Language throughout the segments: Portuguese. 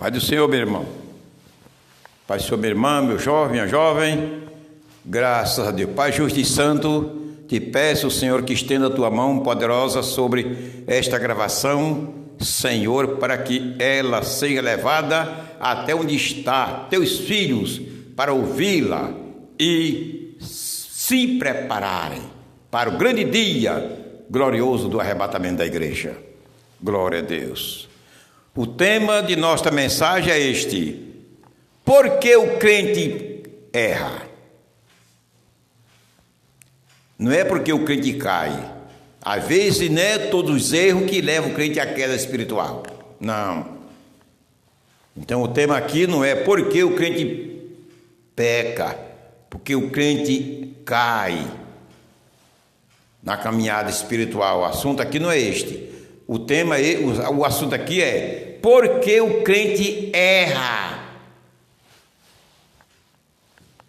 Pai do Senhor, meu irmão. Pai do Senhor, minha irmã, meu jovem, minha jovem. Graças a Deus. Pai justo e santo, te peço, Senhor, que estenda a tua mão poderosa sobre esta gravação, Senhor, para que ela seja levada até onde está teus filhos para ouvi-la e se prepararem para o grande dia glorioso do arrebatamento da igreja. Glória a Deus. O tema de nossa mensagem é este: por que o crente erra? Não é porque o crente cai. Às vezes não é todos os erros que levam o crente à queda espiritual. Não. Então o tema aqui não é por que o crente peca, porque o crente cai na caminhada espiritual. O assunto aqui não é este. O assunto aqui é por que o crente erra.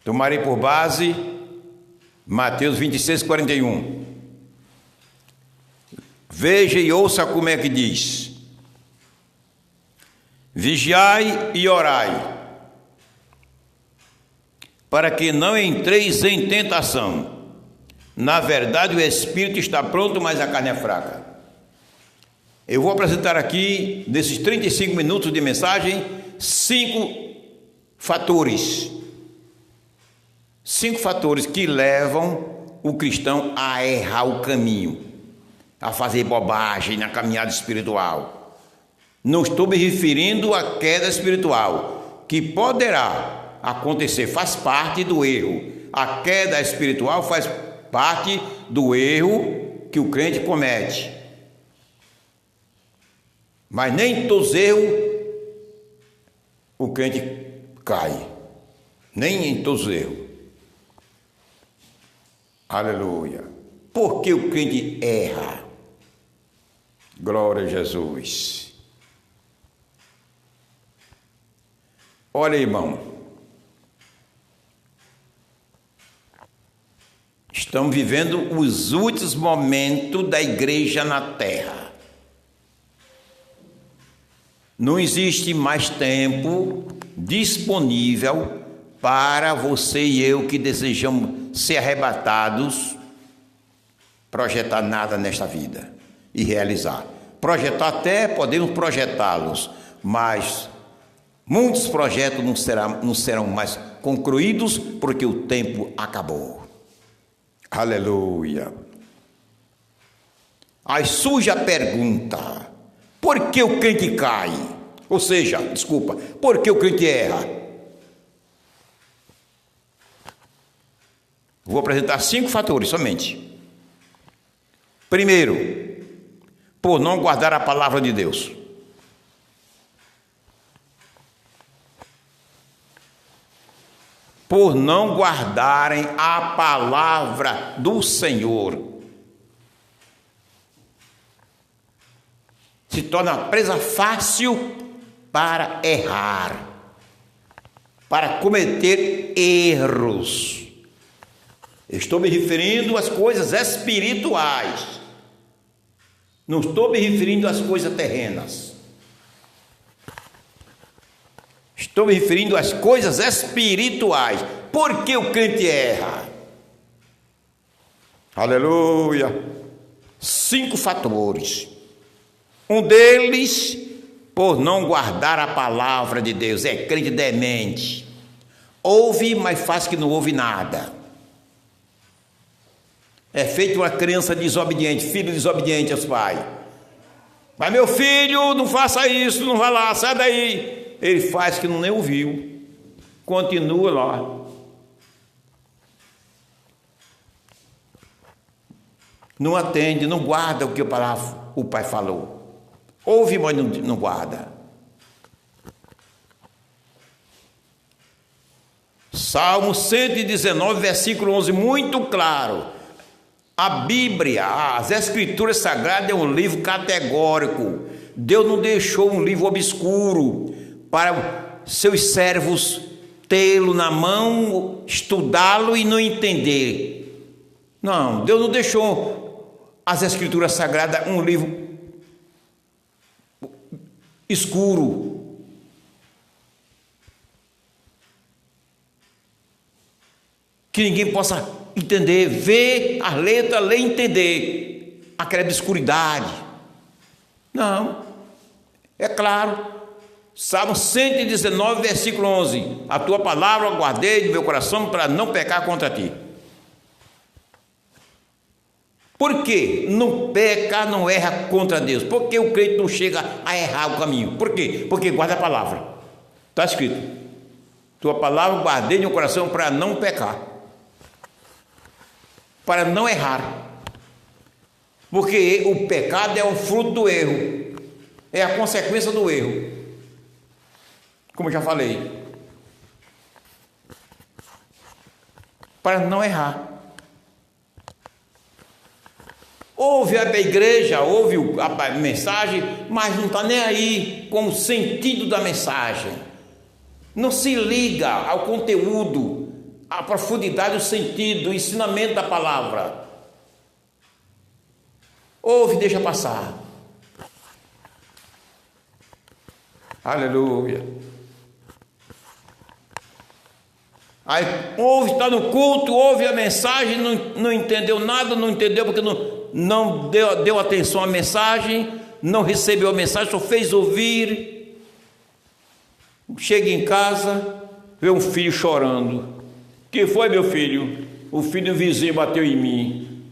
Tomarei por base Mateus 26, 41. Veja e ouça como é que diz: vigiai e orai, para que não entreis em tentação. Na verdade, o espírito está pronto, mas a carne é fraca. Eu vou apresentar aqui, nesses 35 minutos de mensagem, 5 fatores. 5 fatores que levam o cristão a errar o caminho, a fazer bobagem na caminhada espiritual. Não estou me referindo à queda espiritual, que poderá acontecer, faz parte do erro. A queda espiritual faz parte do erro que o crente comete. Mas nem todos os erros o crente cai. Nem em todos os erros. Aleluia. Por que o crente erra? Glória a Jesus. Olha, irmão. Estamos vivendo os últimos momentos da igreja na terra. Não existe mais tempo disponível para você e eu que desejamos ser arrebatados, projetar nada nesta vida e realizar. Projetar até podemos projetá-los, mas muitos projetos não serão mais concluídos porque o tempo acabou. Aleluia. Aí surge a pergunta: por que o crente cai? Ou seja, por que o crente erra? Vou apresentar 5 fatores somente. Primeiro, por não guardar a palavra de Deus. Por não guardarem a palavra do Senhor. Se torna presa fácil para errar, para cometer erros. Estou me referindo às coisas espirituais. Não estou me referindo às coisas terrenas. Estou me referindo às coisas espirituais. Por que o crente erra? Aleluia. 5 fatores. Um deles, por não guardar a palavra de Deus. É crente demente. Ouve, mas faz que não ouve nada. É feito uma criança desobediente, filho desobediente aos pais. Mas meu filho, não faça isso, não vá lá, sai daí. Ele faz que não nem ouviu. Continua lá. Não atende, não guarda o que o pai falou. Ouve, mas não guarda. Salmo 119, versículo 11, muito claro. A Bíblia, as Escrituras Sagradas é um livro categórico. Deus não deixou um livro obscuro para seus servos tê-lo na mão, estudá-lo e não entender. Não, Deus não deixou as Escrituras Sagradas um livro escuro. que ninguém possa entender, ver a letra, ler e entender aquela obscuridade. Não, é claro. Salmo 119, versículo 11: a tua palavra eu guardei no meu coração para não pecar contra ti. Por quê? Não peca, não erra contra Deus. Por que o crente não chega a errar o caminho? Por quê? Porque guarda a palavra. Está escrito: tua palavra eu guardei no meu coração para não pecar, para não errar. Porque o pecado é o fruto do erro, é a consequência do erro, como eu já falei. Para não errar. Ouve a igreja, ouve a mensagem, mas não está nem aí com o sentido da mensagem. Não se liga ao conteúdo, à profundidade do sentido, do ensinamento da palavra. Ouve e deixa passar. Aleluia. Aí ouve, está no culto, ouve a mensagem, não entendeu nada, não entendeu porque não deu atenção à mensagem, não recebeu a mensagem, só fez ouvir. Chega em casa, vê um filho chorando. Que foi, meu filho? O filho do vizinho bateu em mim.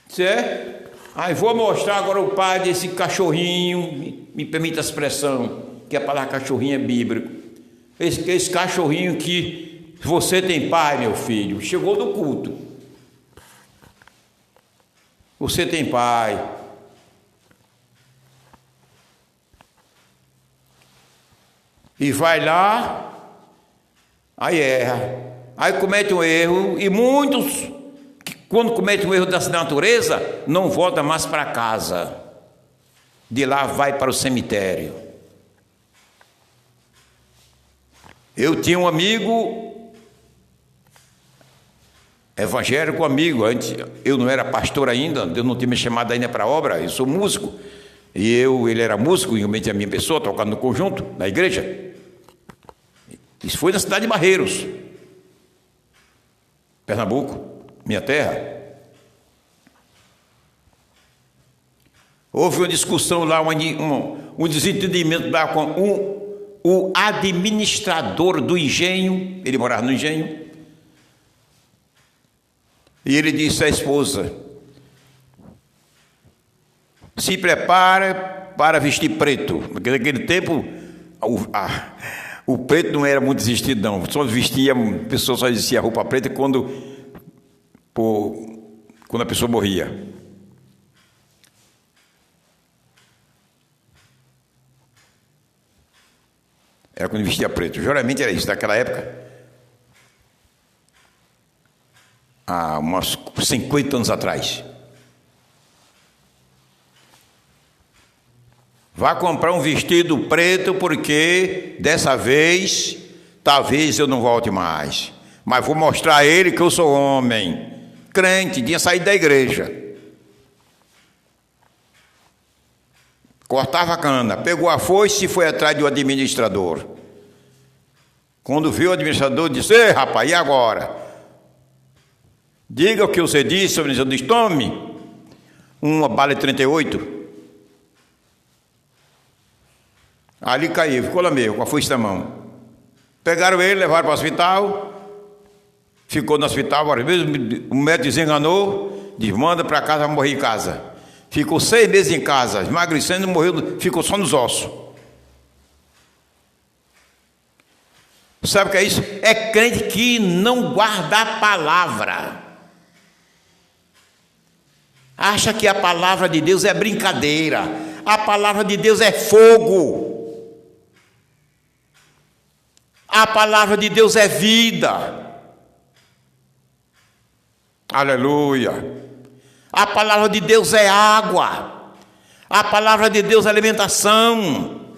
Certo? Aí vou mostrar agora o pai desse cachorrinho, me permita a expressão, que a palavra cachorrinho é bíblico. Esse cachorrinho que você tem pai, meu filho, chegou do culto. Você tem pai. E vai lá, aí erra. Aí comete um erro, e muitos, quando cometem um erro dessa natureza, não volta mais para casa. De lá vai para o cemitério. Eu tinha um amigo evangélico, amigo, antes eu não era pastor ainda, Deus não tinha me chamado ainda para a obra, eu sou músico, e ele era músico, igualmente a minha pessoa, tocando no conjunto, na igreja. Isso foi na cidade de Barreiros, Pernambuco, minha terra. Houve uma discussão lá, um desentendimento lá com o administrador do engenho, ele morava no engenho. E ele disse à esposa: se prepara para vestir preto. Porque naquele tempo o preto não era muito vestido, não. Só vestia, a pessoa só vestia roupa preta quando a pessoa morria. Era quando vestia preto. Geralmente era isso, naquela época. Há uns 50 anos atrás. Vá comprar um vestido preto, porque dessa vez, talvez eu não volte mais. Mas vou mostrar a ele que eu sou homem. Crente, tinha saído da igreja. Cortava a cana, pegou a foice e foi atrás do administrador. Quando viu o administrador, disse: ei, rapaz, e agora? Diga o que você disse, o administrador disse: tome uma bala de 38. Ali caiu, ficou lá mesmo, com a foice na mão. Pegaram ele, levaram para o hospital, ficou no hospital, o médico desenganou, disse: manda para casa, vai morrer em casa. Ficou 6 meses em casa, emagrecendo, morreu, ficou só nos ossos. Sabe o que é isso? É crente que não guarda a palavra. Acha que a palavra de Deus é brincadeira. A palavra de Deus é fogo. A palavra de Deus é vida. Aleluia. A palavra de Deus é água. A palavra de Deus é alimentação.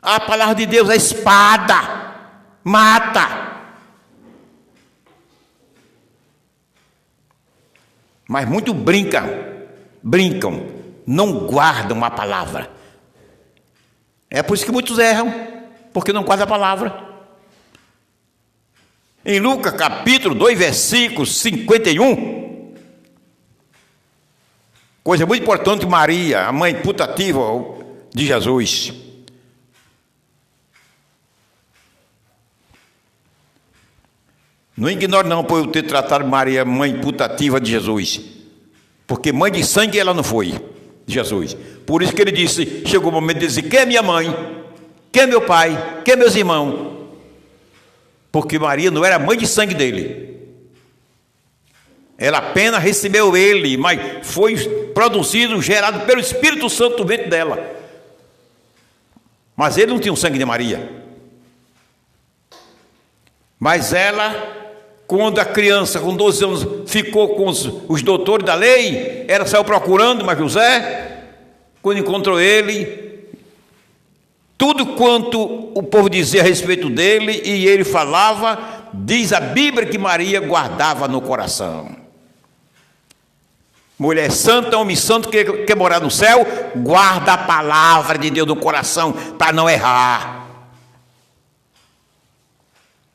A palavra de Deus é espada. Mata. Mas muito brincam, não guardam a palavra. É por isso que muitos erram, porque não guardam a palavra. Em Lucas capítulo 2, versículo 51, coisa muito importante, Maria, a mãe putativa de Jesus. Não ignore não por eu ter tratado Maria, mãe putativa de Jesus, porque mãe de sangue ela não foi, Jesus. Por isso que ele disse, chegou o momento de dizer, quem é minha mãe? Quem é meu pai? Quem é meus irmãos? Porque Maria não era mãe de sangue dele. Ela apenas recebeu ele, mas foi produzido, gerado pelo Espírito Santo dentro dela. Mas ele não tinha o sangue de Maria. Mas ela, quando a criança com 12 anos ficou com os doutores da lei, ela saiu procurando, mas José, quando encontrou ele, tudo quanto o povo dizia a respeito dele, e ele falava, diz a Bíblia que Maria guardava no coração. Mulher santa, homem santo que quer morar no céu, guarda a palavra de Deus no coração, para não errar.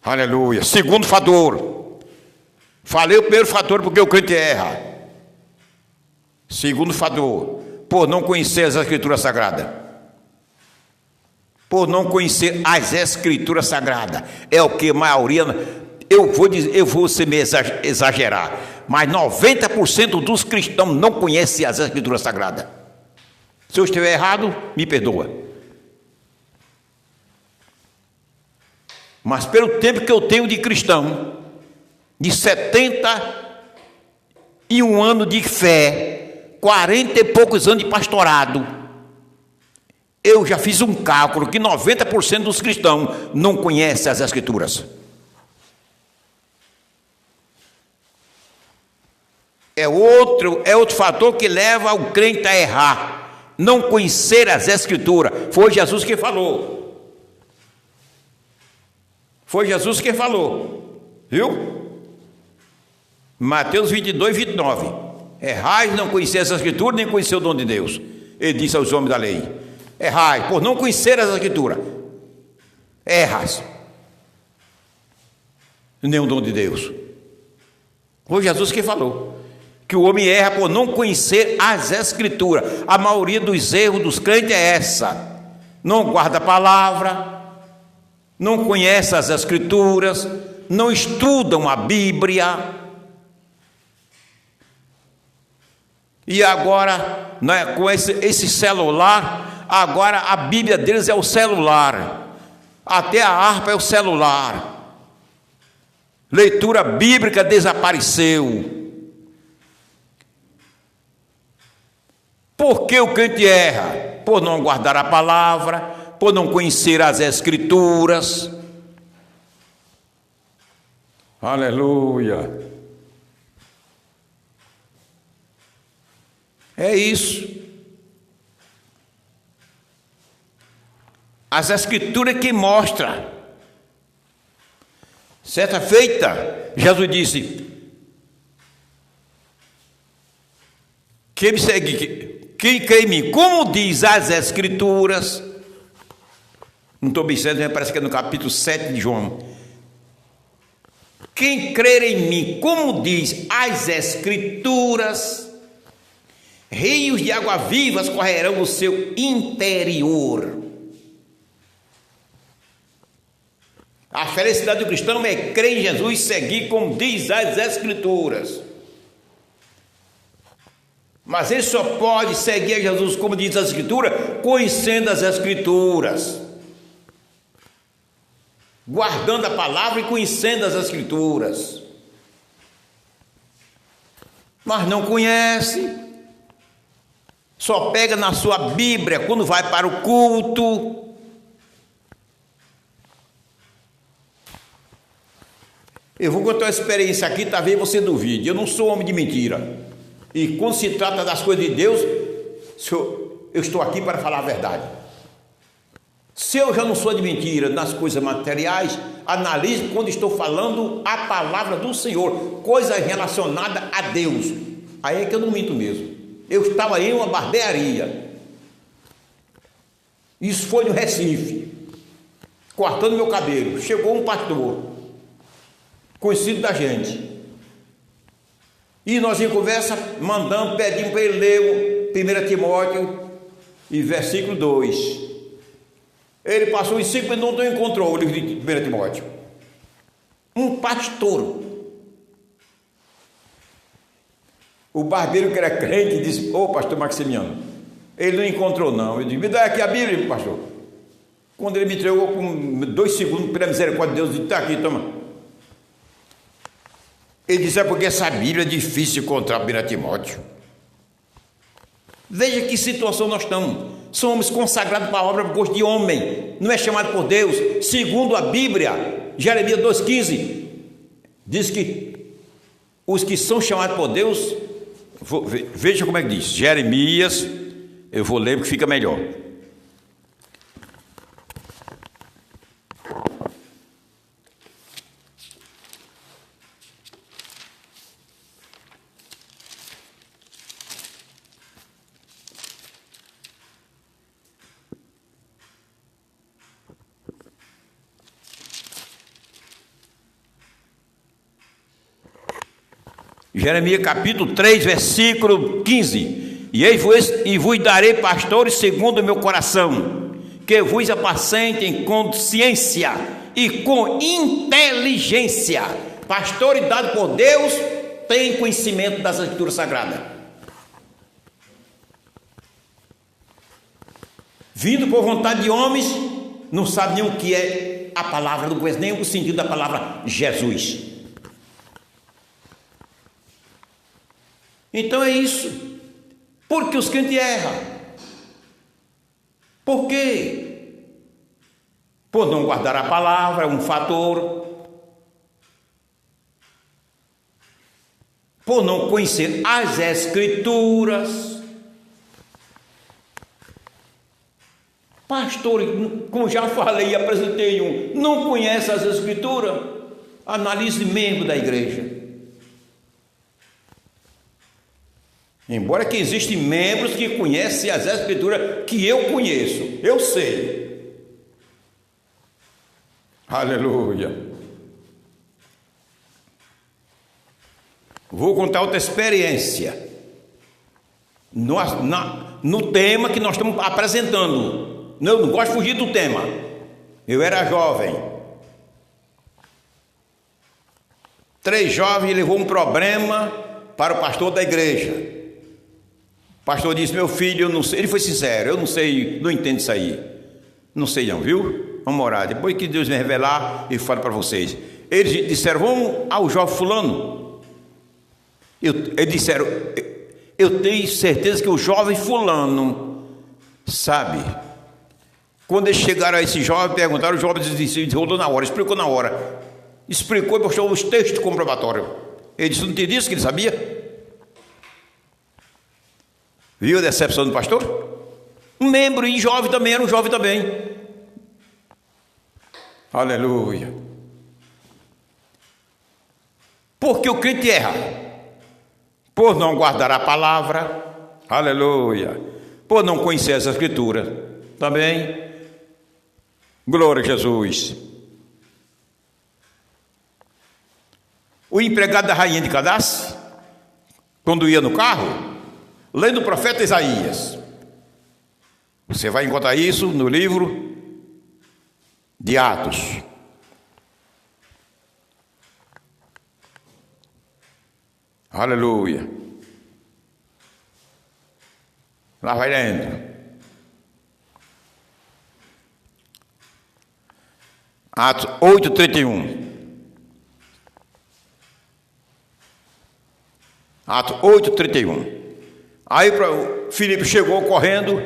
Aleluia. Segundo fator. Falei o primeiro fator porque o crente erra. Segundo fator, por não conhecer as Escrituras Sagradas. Por não conhecer as Escrituras Sagradas. É o que a maioria, eu vou ser meio exagerar, mas 90% dos cristãos não conhecem as Escrituras Sagradas. Se eu estiver errado, me perdoa. Mas pelo tempo que eu tenho de cristão, de 71 anos de fé, 40 e poucos anos de pastorado, eu já fiz um cálculo que 90% dos cristãos não conhecem as Escrituras. É outro fator que leva o crente a errar. Não conhecer as Escrituras. Foi Jesus que falou. Foi Jesus que falou. Viu? Mateus 22, 29. Errais não conhecer as Escrituras, nem conhecer o dom de Deus. Ele disse aos homens da lei. Errais, por não conhecer as Escrituras. Erras. Nem o dom de Deus. Foi Jesus que falou. Que o homem erra por não conhecer as Escrituras. A maioria dos erros dos crentes é essa. Não guarda a palavra, não conhece as Escrituras, não estudam a Bíblia. E agora, né, com esse celular, agora a Bíblia deles é o celular. Até a harpa é o celular. Leitura bíblica desapareceu. Por que o crente erra? Por não guardar a palavra, por não conhecer as Escrituras. Aleluia. É isso. As Escrituras que mostram. Certa feita, Jesus disse: quem me segue, quem crê em mim, como diz as Escrituras, não estou bem certo, parece que é no capítulo 7 de João. Quem crer em mim, como diz as Escrituras, rios de água vivas correrão no seu interior. A felicidade do cristão é crer em Jesus e seguir como diz as Escrituras. Mas ele só pode seguir a Jesus como diz as Escrituras, conhecendo as Escrituras, guardando a palavra e conhecendo as Escrituras. Mas não conhece, só pega na sua Bíblia quando vai para o culto. Eu vou contar uma experiência aqui, talvez você duvide. Eu não sou homem de mentira. E quando se trata das coisas de Deus, eu estou aqui para falar a verdade. Se eu já não sou de mentira nas coisas materiais, analise quando estou falando a palavra do Senhor, coisa relacionada a Deus. Aí é que eu não minto mesmo. Eu estava em uma barbearia. Isso foi no Recife, cortando meu cabelo. Chegou um pastor, conhecido da gente. E nós em conversa mandamos, pedimos para ele ler o 1 Timóteo e versículo 2. Ele passou em 5 minutos e não encontrou o livro de 1 Timóteo. Um pastor. O barbeiro que era crente disse: ô pastor Maximiano, ele não encontrou não. Eu disse: me dá aqui a Bíblia, pastor. Quando ele me entregou com 2 segundos, pela misericórdia de Deus, eu disse: está aqui, toma. Ele disse: é porque essa Bíblia é difícil de encontrar 1 Timóteo. Veja que situação nós estamos. Somos consagrados para a obra por gosto de homem, não é chamado por Deus. Segundo a Bíblia, Jeremias 2,15 diz que os que são chamados por Deus, veja como é que diz, Jeremias, eu vou ler porque fica melhor. Jeremias capítulo 3, versículo 15. E vos darei pastores segundo o meu coração, que vos apacentem com ciência e com inteligência. Pastores dados por Deus têm conhecimento das Escrituras Sagradas. Vindo por vontade de homens, não sabe nem o que é a palavra, não conhece nem o sentido da palavra Jesus. Então é isso. Porque os crentes erram. Por quê? Por não guardar a palavra, é um fator. Por não conhecer as Escrituras. Pastor, como já falei e apresentei não conhece as Escrituras? Analise membro da igreja. Embora que existem membros que conhecem as Escrituras que eu conheço, eu sei. Aleluia. Vou contar outra experiência no tema que nós estamos apresentando. Eu não gosto de fugir do tema. Eu era jovem. 3 jovens levou um problema para o pastor da igreja. O pastor disse: meu filho, eu não sei. Ele foi sincero: eu não sei, não entendo isso aí. Não sei não, viu? Vamos orar. Depois que Deus me revelar, eu falo para vocês. Eles disseram: vamos ao jovem fulano. Eles disseram: eu tenho certeza que o jovem fulano sabe. Quando eles chegaram a esse jovem, perguntaram, o jovem desenrolou na hora, explicou na hora. Explicou e mostrou os textos comprobatórios. Ele disse: não tinha isso que ele sabia? Viu a decepção do pastor? Um membro e jovem também, era um jovem também. Aleluia. Porque o crente erra? Por não guardar a palavra. Aleluia. Por não conhecer as Escrituras. Também. Glória a Jesus. O empregado da rainha de Cadás, quando ia no carro, lendo o profeta Isaías. Você vai encontrar isso no livro de Atos. Aleluia. Lá vai lendo. Atos 8:31. Atos 8:31. Aí o Filipe chegou correndo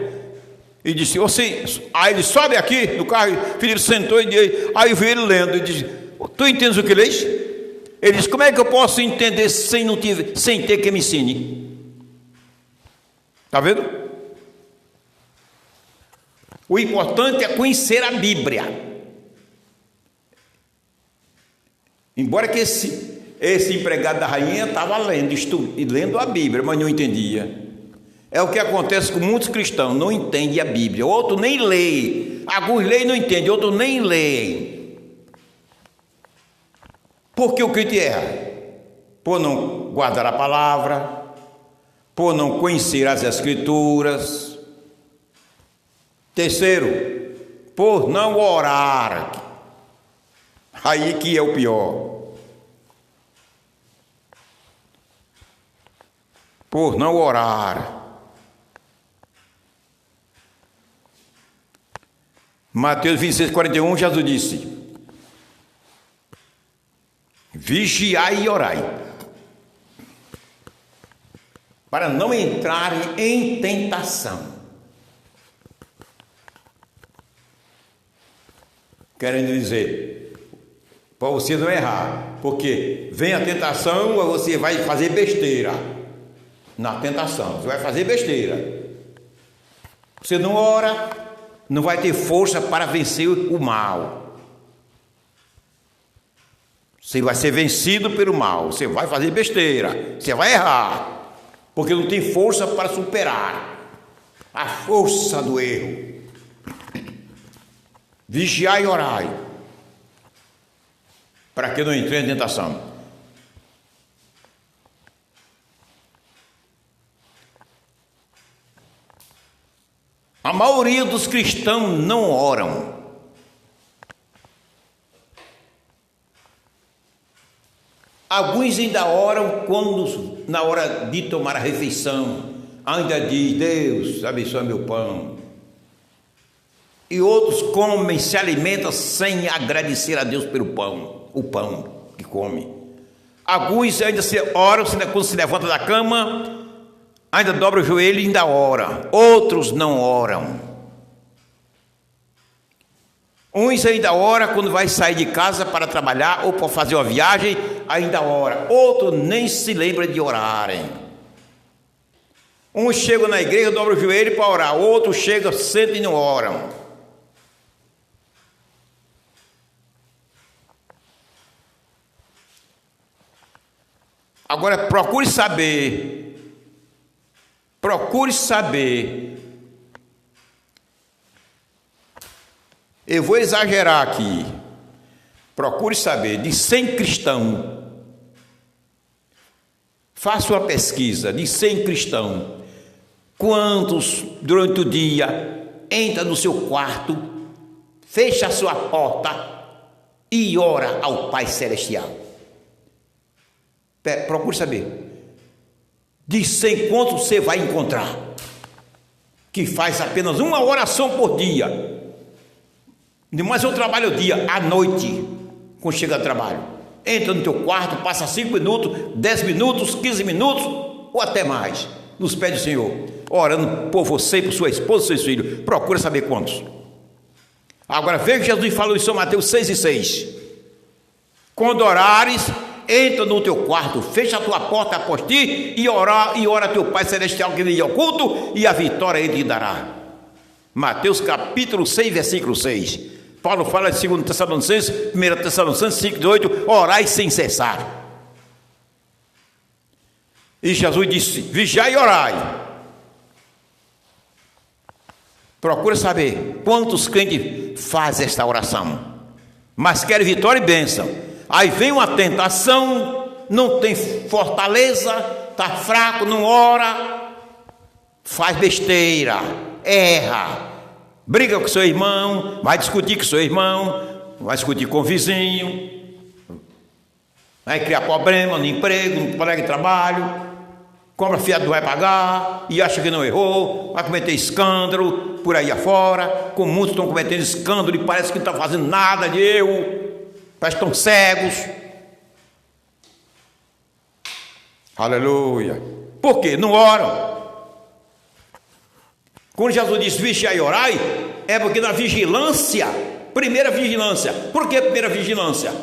e disse: aí ele sobe aqui do carro. Filipe sentou e aí veio ele lendo e disse: tu entendes o que lês? Ele disse: como é que eu posso entender sem ter que me ensine? Está vendo? O importante é conhecer a Bíblia. Embora que esse empregado da rainha estava lendo a Bíblia, mas não entendia. É o que acontece com muitos cristãos, não entendem a Bíblia. Outros nem leem. Alguns leem e não entendem, outros nem leem. Por que o crente erra? Por não guardar a palavra, por não conhecer as Escrituras. Terceiro, por não orar. Aí que é o pior. Por não orar. Mateus 26, 41, Jesus disse: vigiai e orai, para não entrarem em tentação. Querendo dizer, para você não errar, porque vem a tentação, você vai fazer besteira. Na tentação, você vai fazer besteira. Você não ora, não vai ter força para vencer o mal. Você vai ser vencido pelo mal. Você vai fazer besteira. Você vai errar, porque não tem força para superar a força do erro. Vigiai e orai, para que não entre em tentação. A maioria dos cristãos não oram. Alguns ainda oram quando, na hora de tomar a refeição, ainda diz: Deus, abençoa meu pão. E outros comem, se alimentam sem agradecer a Deus pelo pão, o pão que come. Alguns ainda oram quando se levanta da cama, ainda dobra o joelho e ainda ora. Outros não oram. Uns ainda ora quando vai sair de casa para trabalhar ou para fazer uma viagem, ainda ora. Outros nem se lembram de orarem. Uns chegam na igreja, dobram o joelho para orar. Outros chegam, sentam e não oram. Agora procure saber. Eu vou exagerar aqui. Procure saber de 100 cristãos. Faça uma pesquisa de 100 cristãos. Quantos durante o dia entra no seu quarto, fecha a sua porta e ora ao Pai Celestial? Procure saber. De 100 quantos você vai encontrar que faz apenas uma oração por dia? Mas eu trabalho o dia, à noite, quando chega do trabalho. Entra no teu quarto, passa 5 minutos, 10 minutos, 15 minutos, ou até mais, nos pés do Senhor, orando por você, por sua esposa, seus filhos. Procura saber quantos. Agora veja que Jesus falou em São Mateus 6,6. Quando orares, entra no teu quarto, fecha a tua porta após ti e ora a teu Pai Celestial que vem ao culto, e a vitória ele te dará. Mateus capítulo 6, versículo 6. Paulo fala de 2 Tessalonicenses, 1 Tessalonicenses 5:8, orai sem cessar. E Jesus disse: vigiai e orai. Procura saber quantos crentes fazem esta oração, mas querem vitória e bênção. Aí vem uma tentação, não tem fortaleza, está fraco, não ora, faz besteira, erra, briga com seu irmão, vai discutir com seu irmão, vai discutir com o vizinho, vai criar problema no emprego, no colega de trabalho, compra fiado, não vai pagar e acha que não errou, vai cometer escândalo por aí afora, como muitos estão cometendo escândalo e parece que não estão fazendo nada de erro. Parece que estão cegos. Aleluia. Por quê? Não oram. Quando Jesus diz vigiai e orai, é porque na vigilância, primeira vigilância. Por que primeira vigilância?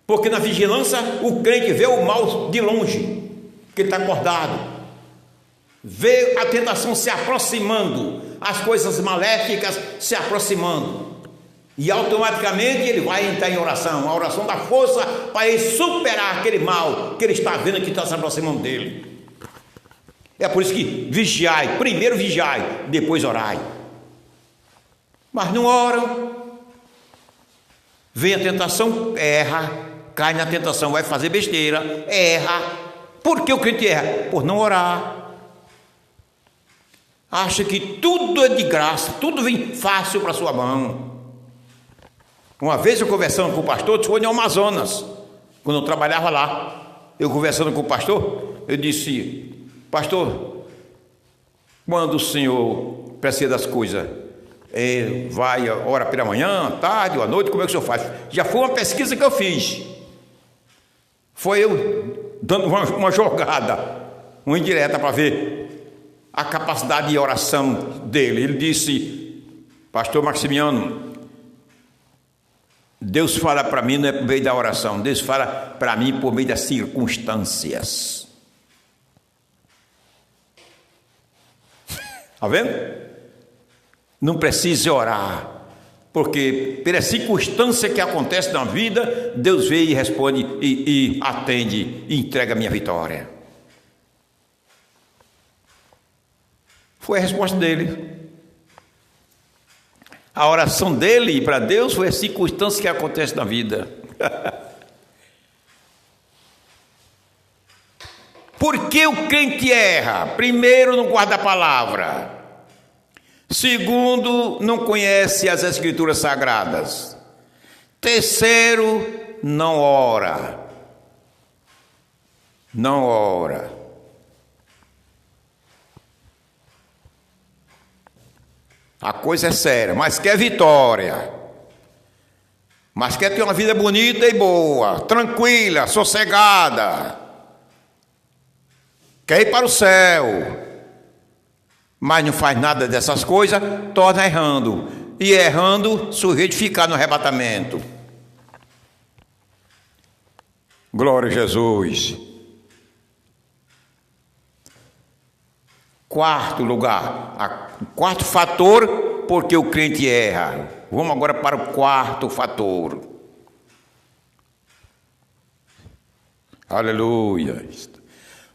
Porque na vigilância o crente vê o mal de longe, que ele está acordado, vê a tentação se aproximando, as coisas maléficas se aproximando, e automaticamente ele vai entrar em oração. A oração dá força para ele superar aquele mal que ele está vendo que está se aproximando dele. É por isso que vigiai, primeiro vigiai, depois orai. Mas não oram. Vem a tentação, erra, cai na tentação, vai fazer besteira, erra. Por que o crente erra? Por não orar. Acha que tudo é de graça, tudo vem fácil para sua mão. Uma vez eu conversando com o pastor, foi no Amazonas, quando eu trabalhava lá. Eu conversando com o pastor, eu disse: pastor, quando o senhor precisa das coisas, vai, ora pela manhã, tarde ou à noite, como é que o senhor faz? Já foi uma pesquisa que eu fiz. Foi eu dando uma jogada, uma indireta para ver a capacidade de oração dele. Ele disse: pastor Maximiano, Deus fala para mim não é por meio da oração, Deus fala para mim por meio das circunstâncias. Está vendo? Não precisa orar, porque pela circunstância que acontece na vida, Deus vê e responde e atende e entrega a minha vitória. Foi a resposta dele. A oração dele para Deus foi a circunstância que acontece na vida. Por que o crente erra? Primeiro, não guarda a palavra. Segundo, não conhece as escrituras sagradas. Terceiro, não ora. Não ora. A coisa é séria, mas quer vitória. Mas quer ter uma vida bonita e boa, tranquila, sossegada. Quer ir para o céu. Mas não faz nada dessas coisas, torna errando. E errando, sujeito a ficar no arrebatamento. Glória a Jesus. Quarto lugar, quarto fator, porque o crente erra. Vamos agora para o quarto fator. Aleluia.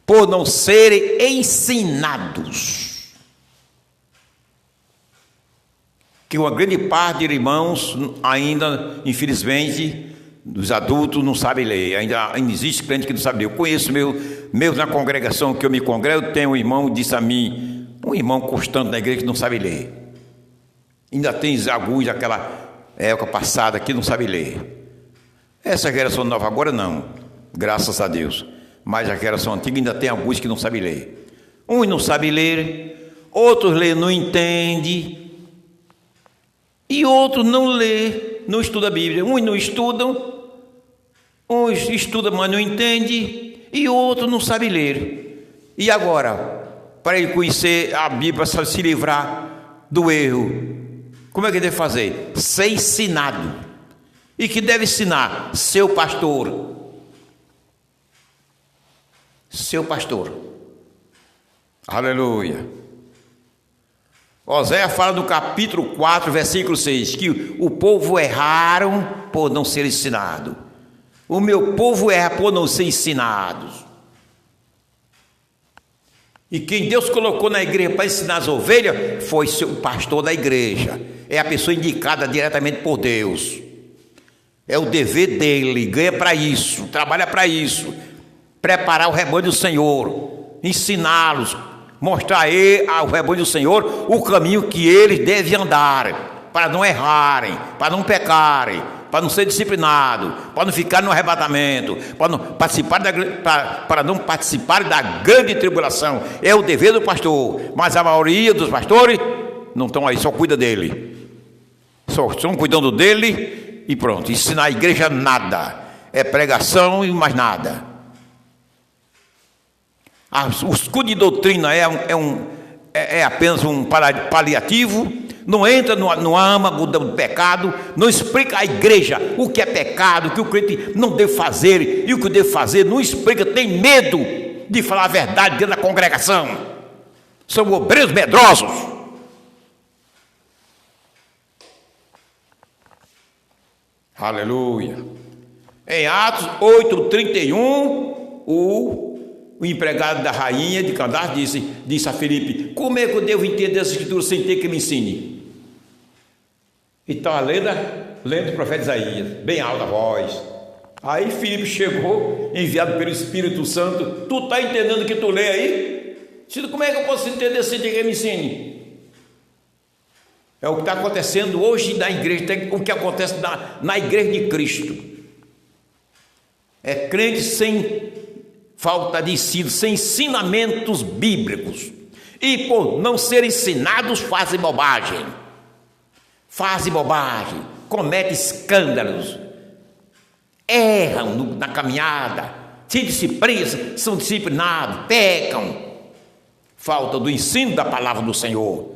Por não serem ensinados. Que uma grande parte de irmãos ainda, infelizmente, dos adultos não sabem ler. Ainda existe crente que não sabe ler. Eu conheço meus na congregação que eu me congrego, tem um irmão que disse a mim, um irmão constante na igreja que não sabe ler. Ainda tem alguns daquela época passada que não sabe ler. Essa geração nova agora não, graças a Deus. Mas a geração antiga ainda tem alguns que não sabem ler. Uns não sabem ler, outros lê não entendem. E outros não lê, não estuda a Bíblia. Uns não estudam, uns estudam, mas não entendem, e outros não sabem ler. E agora, para ele conhecer a Bíblia, para se livrar do erro, como é que ele deve fazer? Ser ensinado. E que deve ensinar? Seu pastor. Seu pastor. Aleluia. Oséias fala no capítulo 4, versículo 6, que o povo erraram por não ser ensinado. O meu povo erra por não ser ensinados. E quem Deus colocou na igreja para ensinar as ovelhas foi o pastor da igreja. É a pessoa indicada diretamente por Deus. É o dever dele, ganha para isso, trabalha para isso. Preparar o rebanho do Senhor, ensiná-los, mostrar ao rebanho do Senhor o caminho que eles devem andar, para não errarem, para não pecarem, para não ser disciplinado, para não ficar no arrebatamento, para não participar da grande tribulação. É o dever do pastor, mas a maioria dos pastores não estão aí, só cuida dele, só estão cuidando dele e pronto. Ensinar a igreja nada, é pregação e mais nada. O escudo de doutrina é apenas um paliativo, não entra no âmago do pecado, não explica à igreja o que é pecado, o que o crente não deve fazer e o que deve fazer, não explica, tem medo de falar a verdade dentro da congregação. São obreiros medrosos. Aleluia. Em Atos 8:31, o empregado da rainha de Candace disse a Filipe: como é que eu devo entender essa escritura sem ter que me ensine? E estava lendo o profeta Isaías, bem alta voz. Aí Filipe chegou, enviado pelo Espírito Santo: tu está entendendo o que tu lê aí? Como é que eu posso entender sem ter que me ensine? É o que está acontecendo hoje na igreja, o que acontece na igreja de Cristo. É crente sem falta de ensino, sem ensinamentos bíblicos. E por não ser ensinados, fazem bobagem. Cometem escândalos, erram na caminhada, se disciplinam, são disciplinados, pecam. Falta do ensino da palavra do Senhor.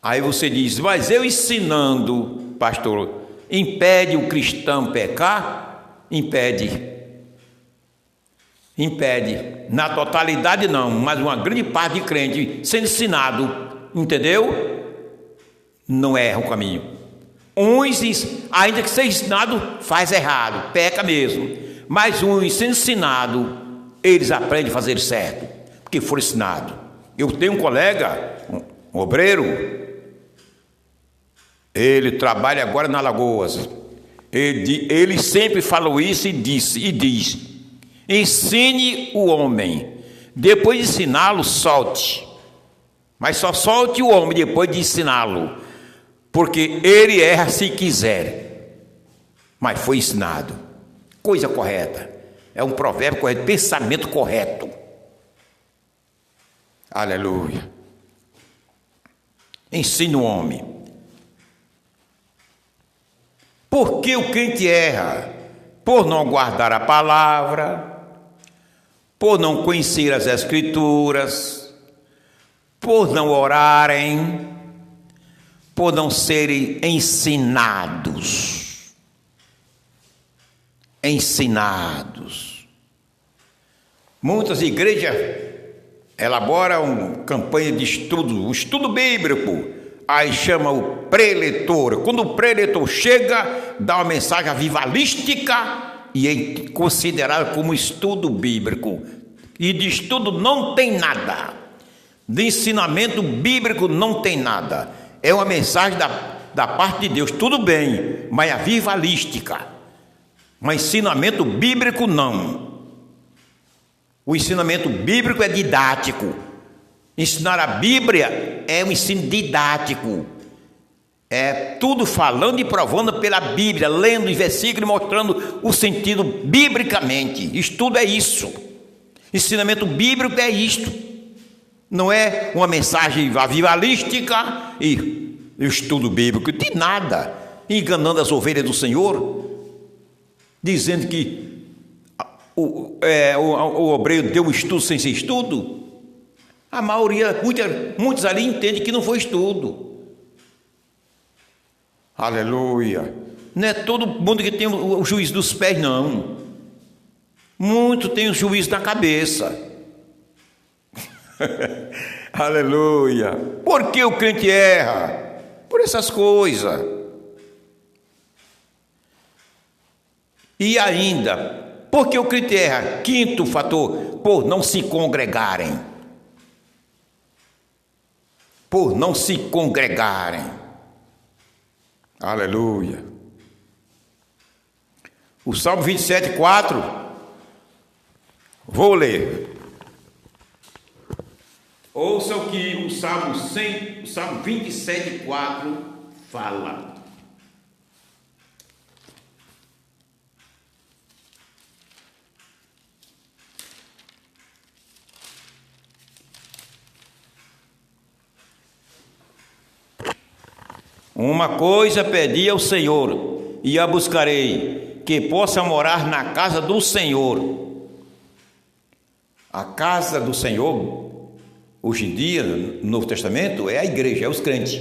Aí você diz: mas eu ensinando, pastor, impede o cristão pecar? Impede. Na totalidade não, mas uma grande parte de crente sendo ensinado, entendeu? Não erra o caminho. Uns, ainda que seja ensinado, faz errado, peca mesmo. Mas uns sendo ensinado, eles aprendem a fazer certo, porque foram ensinados. Eu tenho um colega, um obreiro, ele trabalha agora na Alagoas. Ele sempre falou isso e diz: ensine o homem, depois de ensiná-lo, solte. Mas só solte o homem depois de ensiná-lo, porque ele erra se quiser. Mas foi ensinado. Coisa correta. É um provérbio correto, pensamento correto. Aleluia. Ensine o homem. Por que o crente erra? Por não guardar a palavra, por não conhecer as Escrituras, por não orarem, por não serem ensinados. Muitas igrejas elaboram campanha de estudo, o estudo bíblico, aí chama o preletor. Quando o preletor chega, dá uma mensagem avivalística e é considerado como estudo bíblico. E de estudo não tem nada, de ensinamento bíblico não tem nada. É uma mensagem da parte de Deus, tudo bem, mas avivalística. Mas ensinamento bíblico não. O ensinamento bíblico é didático. Ensinar a Bíblia é um ensino didático. É tudo falando e provando pela Bíblia, lendo os versículos e mostrando o sentido biblicamente. Estudo é isso. Ensinamento bíblico é isto. Não é uma mensagem avivalística e estudo bíblico de nada, enganando as ovelhas do Senhor, dizendo que o obreiro deu um estudo sem ser estudo. A maioria, muitos ali entendem que não foi estudo. Aleluia. Não é todo mundo que tem o juízo dos pés, não. Muito tem o juízo na cabeça. Aleluia. Por que o crente erra? Por essas coisas. E ainda, por que o crente erra? Quinto fator, por não se congregarem. Por não se congregarem. Aleluia. O Salmo 27, 4. Vou ler. Ouça o que o Salmo 27, 4 fala. Uma coisa pedi ao Senhor, e a buscarei, que possa morar na casa do Senhor. A casa do Senhor, hoje em dia, no Novo Testamento, é a igreja, é os crentes.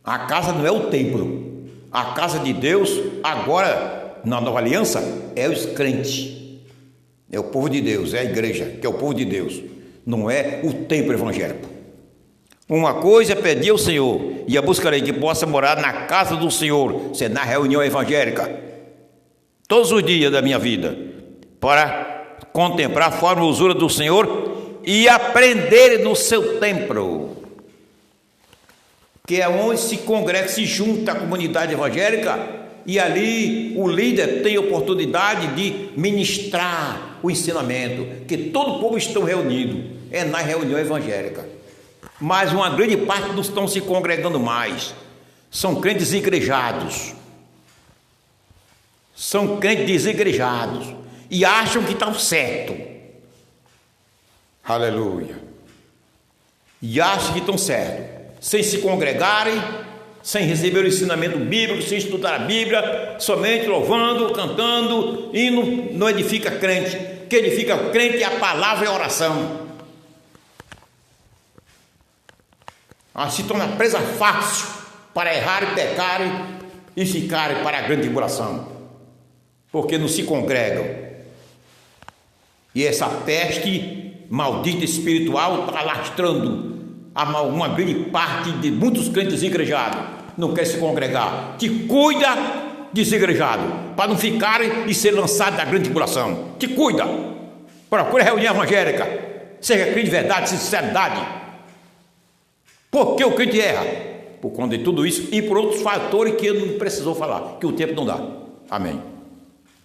A casa não é o templo. A casa de Deus, agora, na Nova Aliança, é os crentes. É o povo de Deus, é a igreja, que é o povo de Deus. Não é o templo evangélico. Uma coisa pedi ao Senhor, e a buscarei, que possa morar na casa do Senhor, ser na reunião evangélica, todos os dias da minha vida, para contemplar a formosura do Senhor e aprender no seu templo, que é onde se congrega, se junta a comunidade evangélica, e ali o líder tem oportunidade de ministrar o ensinamento, que todo o povo está reunido, é na reunião evangélica. Mas uma grande parte não estão se congregando mais, são crentes igrejados, são crentes desigrejados, e acham que estão certo, aleluia, e acham que estão certo, sem se congregarem, sem receber o ensinamento bíblico, sem estudar a Bíblia, somente louvando, cantando, hino, não edifica crente. O que edifica o crente é a palavra e a oração. Se torna presa fácil para errar e pecarem e ficarem para a grande tribulação, porque não se congregam. E essa peste maldita espiritual está alastrando uma grande parte de muitos crentes igrejados. Não quer se congregar. Te cuida, desigrejado, para não ficarem e ser lançado da grande tribulação. Te cuida. Procura a reunião evangélica. Seja crente de verdade, sinceridade. Por que o crente erra? Por conta de tudo isso e por outros fatores que eu não precisou falar, que o tempo não dá. Amém.